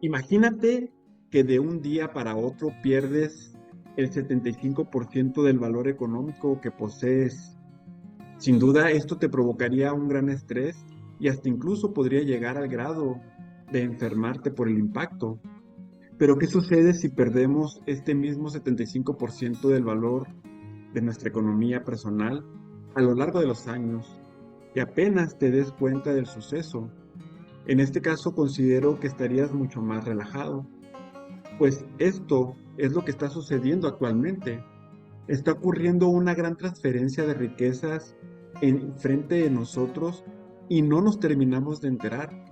Imagínate que de un día para otro pierdes el 75% del valor económico que posees. Sin duda, esto te provocaría un gran estrés y hasta incluso podría llegar al grado de enfermarte por el impacto. Pero ¿qué sucede si perdemos este mismo 75% del valor de nuestra economía personal a lo largo de los años y apenas te des cuenta del suceso? En este caso considero que estarías mucho más relajado, pues esto es lo que está sucediendo actualmente. Está ocurriendo una gran transferencia de riquezas en frente de nosotros y no nos terminamos de enterar.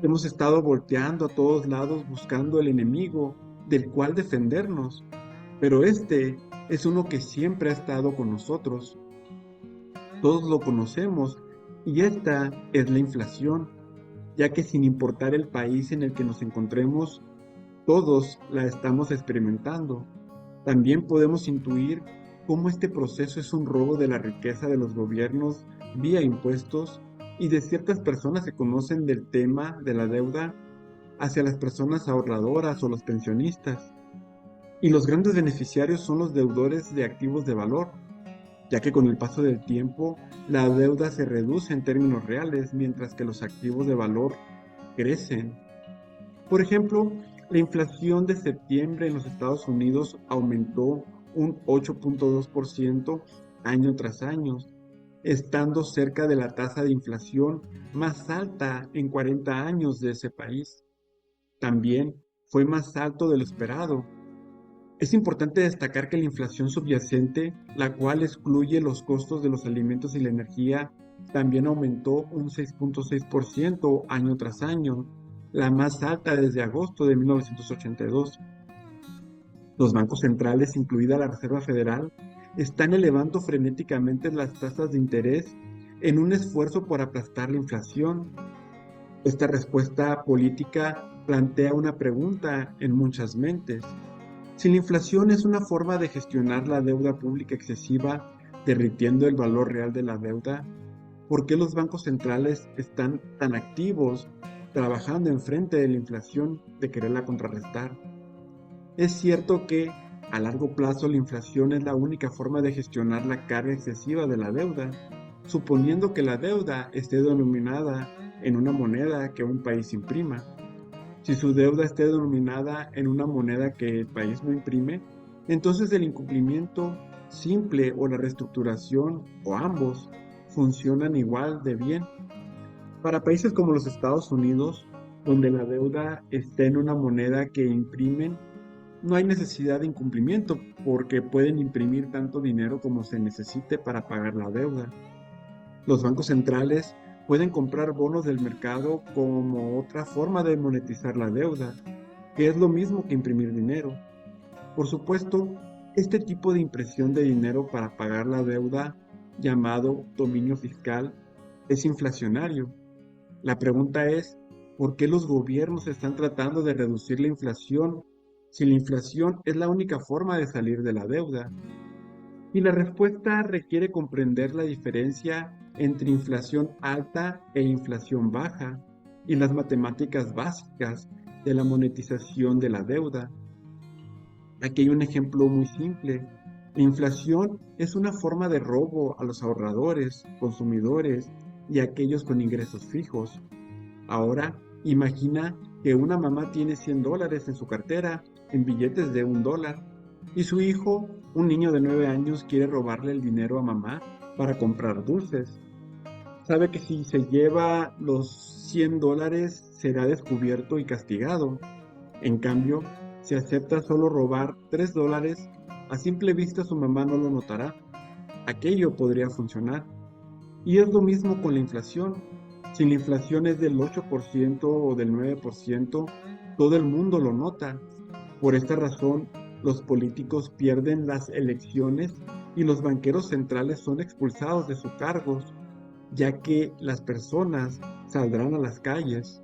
Hemos estado volteando a todos lados buscando el enemigo del cual defendernos, pero este es uno que siempre ha estado con nosotros. Todos lo conocemos y esta es la inflación, ya que sin importar el país en el que nos encontremos, todos la estamos experimentando. También podemos intuir cómo este proceso es un robo de la riqueza de los gobiernos vía impuestos y de ciertas personas que conocen del tema de la deuda hacia las personas ahorradoras o los pensionistas. Y los grandes beneficiarios son los deudores de activos de valor, ya que con el paso del tiempo la deuda se reduce en términos reales mientras que los activos de valor crecen. Por ejemplo, la inflación de septiembre en los Estados Unidos aumentó un 8.2% año tras año, estando cerca de la tasa de inflación más alta en 40 años de ese país. También fue más alto de lo esperado. Es importante destacar que la inflación subyacente, la cual excluye los costos de los alimentos y la energía, también aumentó un 6.6% año tras año, la más alta desde agosto de 1982. Los bancos centrales, incluida la Reserva Federal, están elevando frenéticamente las tasas de interés en un esfuerzo por aplastar la inflación. Esta respuesta política plantea una pregunta en muchas mentes. Si la inflación es una forma de gestionar la deuda pública excesiva, derritiendo el valor real de la deuda, ¿por qué los bancos centrales están tan activos trabajando en frente de la inflación de quererla contrarrestar? Es cierto que a largo plazo la inflación es la única forma de gestionar la carga excesiva de la deuda, suponiendo que la deuda esté denominada en una moneda que un país imprima. Si su deuda esté denominada en una moneda que el país no imprime, entonces el incumplimiento simple o la reestructuración o ambos funcionan igual de bien. Para países como los Estados Unidos, donde la deuda está en una moneda que imprimen, no hay necesidad de incumplimiento porque pueden imprimir tanto dinero como se necesite para pagar la deuda. Los bancos centrales pueden comprar bonos del mercado como otra forma de monetizar la deuda, que es lo mismo que imprimir dinero. Por supuesto, este tipo de impresión de dinero para pagar la deuda, llamado dominio fiscal, es inflacionario. La pregunta es, ¿por qué los gobiernos están tratando de reducir la inflación si la inflación es la única forma de salir de la deuda? Y la respuesta requiere comprender la diferencia entre inflación alta e inflación baja y las matemáticas básicas de la monetización de la deuda. Aquí hay un ejemplo muy simple. La inflación es una forma de robo a los ahorradores, consumidores y a aquellos con ingresos fijos. Ahora, imagina que una mamá tiene $100 en su cartera, en billetes de $1, y su hijo, un niño de 9 años, quiere robarle el dinero a mamá para comprar dulces. Sabe que si se lleva los $100 será descubierto y castigado. En cambio, si acepta solo robar $3, a simple vista su mamá no lo notará. Aquello podría funcionar. Y es lo mismo con la inflación. Si la inflación es del 8% o del 9%, todo el mundo lo nota. Por esta razón, los políticos pierden las elecciones y los banqueros centrales son expulsados de sus cargos, ya que las personas saldrán a las calles,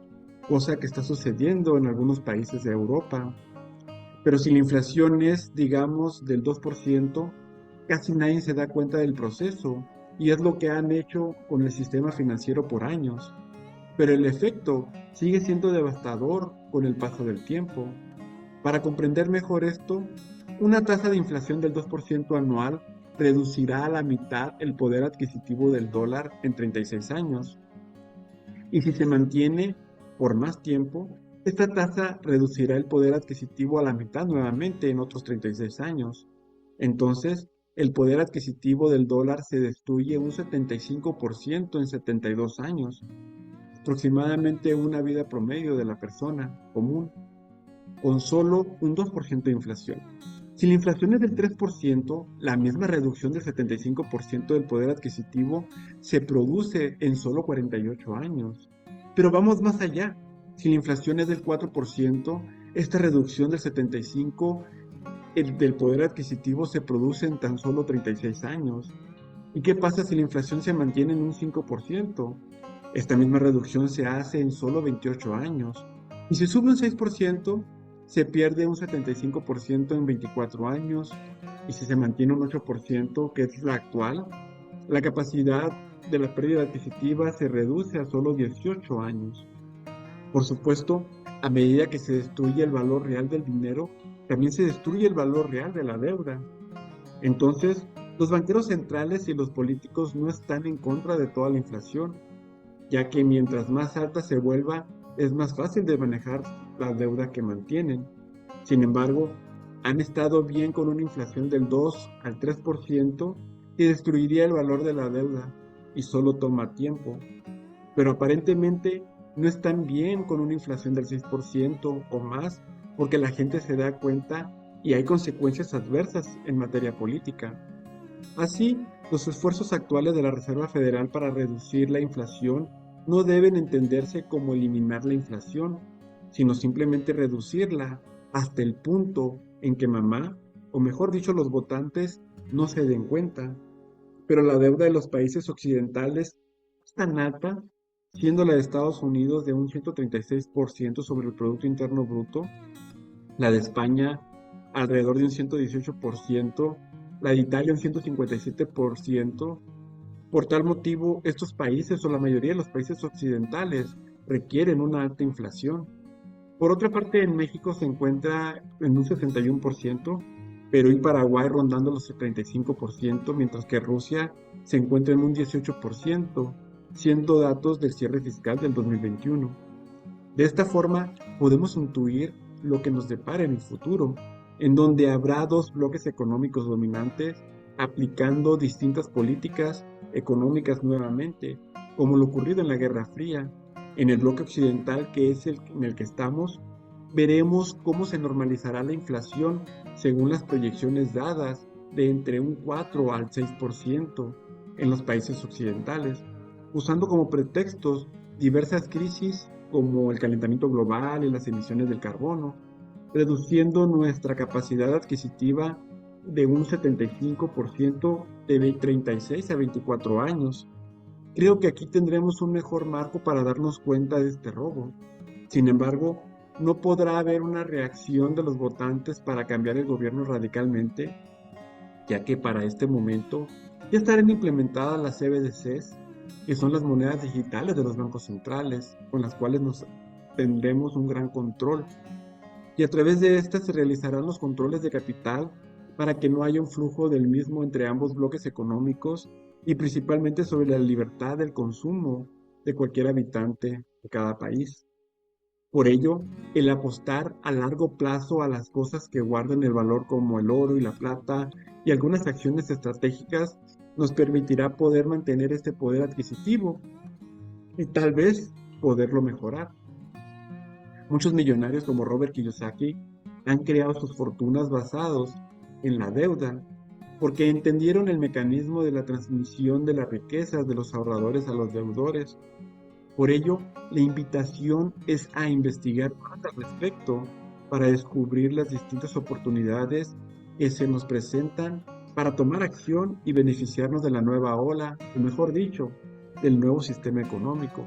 cosa que está sucediendo en algunos países de Europa. Pero si la inflación es, digamos, del 2%, casi nadie se da cuenta del proceso y es lo que han hecho con el sistema financiero por años. pero el efecto sigue siendo devastador con el paso del tiempo. Para comprender mejor esto, una tasa de inflación del 2% anual reducirá a la mitad el poder adquisitivo del dólar en 36 años. Y si se mantiene por más tiempo, esta tasa reducirá el poder adquisitivo a la mitad nuevamente en otros 36 años. Entonces, el poder adquisitivo del dólar se destruye un 75% en 72 años, aproximadamente una vida promedio de la persona común, con solo un 2% de inflación. Si la inflación es del 3%, la misma reducción del 75% del poder adquisitivo se produce en solo 48 años. Pero vamos más allá. Si la inflación es del 4%, esta reducción del 75% del poder adquisitivo se produce en tan solo 36 años. ¿Y qué pasa si la inflación se mantiene en un 5%? Esta misma reducción se hace en solo 28 años. Y si sube un 6%, se pierde un 75% en 24 años. Y si se mantiene un 8%, que es la actual, la capacidad de la pérdida adquisitiva se reduce a solo 18 años. Por supuesto, a medida que se destruye el valor real del dinero, también se destruye el valor real de la deuda. Entonces, los banqueros centrales y los políticos no están en contra de toda la inflación, ya que mientras más alta se vuelva, es más fácil de manejar la deuda que mantienen. Sin embargo, han estado bien con una inflación del 2 al 3% que destruiría el valor de la deuda y solo toma tiempo. Pero aparentemente no están bien con una inflación del 6% o más porque la gente se da cuenta y hay consecuencias adversas en materia política. Así, los esfuerzos actuales de la Reserva Federal para reducir la inflación no deben entenderse como eliminar la inflación, sino simplemente reducirla hasta el punto en que mamá, o mejor dicho los votantes, no se den cuenta. Pero la deuda de los países occidentales es tan alta, siendo la de Estados Unidos de un 136% sobre el Producto Interno Bruto, la de España alrededor de un 118%, la de Italia un 157%. Por tal motivo, estos países o la mayoría de los países occidentales requieren una alta inflación. Por otra parte, en México se encuentra en un 61%, Perú y Paraguay rondando los 35%, mientras que Rusia se encuentra en un 18%, siendo datos del cierre fiscal del 2021. De esta forma, podemos intuir lo que nos depara en el futuro, en donde habrá dos bloques económicos dominantes aplicando distintas políticas económicas nuevamente, como lo ocurrido en la Guerra Fría. En el bloque occidental, que es el en el que estamos, veremos cómo se normalizará la inflación según las proyecciones dadas de entre un 4 al 6% en los países occidentales, usando como pretextos diversas crisis como el calentamiento global y las emisiones del carbono, reduciendo nuestra capacidad adquisitiva de un 75% de 36 a 24 años. Creo que aquí tendremos un mejor marco para darnos cuenta de este robo. Sin embargo, no podrá haber una reacción de los votantes para cambiar el gobierno radicalmente, ya que para este momento ya estarán implementadas las CBDCs, que son las monedas digitales de los bancos centrales, con las cuales nos tendremos un gran control. Y a través de estas se realizarán los controles de capital para que no haya un flujo del mismo entre ambos bloques económicos y principalmente sobre la libertad del consumo de cualquier habitante de cada país. Por ello, el apostar a largo plazo a las cosas que guardan el valor como el oro y la plata y algunas acciones estratégicas nos permitirá poder mantener este poder adquisitivo y tal vez poderlo mejorar. Muchos millonarios como Robert Kiyosaki han creado sus fortunas basados en la deuda porque entendieron el mecanismo de la transmisión de las riquezas de los ahorradores a los deudores. Por ello, la invitación es a investigar más al respecto para descubrir las distintas oportunidades que se nos presentan para tomar acción y beneficiarnos de la nueva ola, o mejor dicho, del nuevo sistema económico.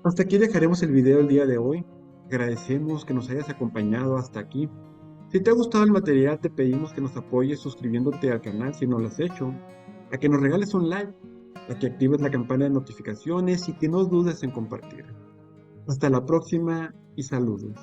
Hasta aquí dejaremos el video el día de hoy. Agradecemos que nos hayas acompañado hasta aquí. Si te ha gustado el material, te pedimos que nos apoyes suscribiéndote al canal si no lo has hecho, a que nos regales un like a que actives la campana de notificaciones y que no dudes en compartir. Hasta la próxima y saludos.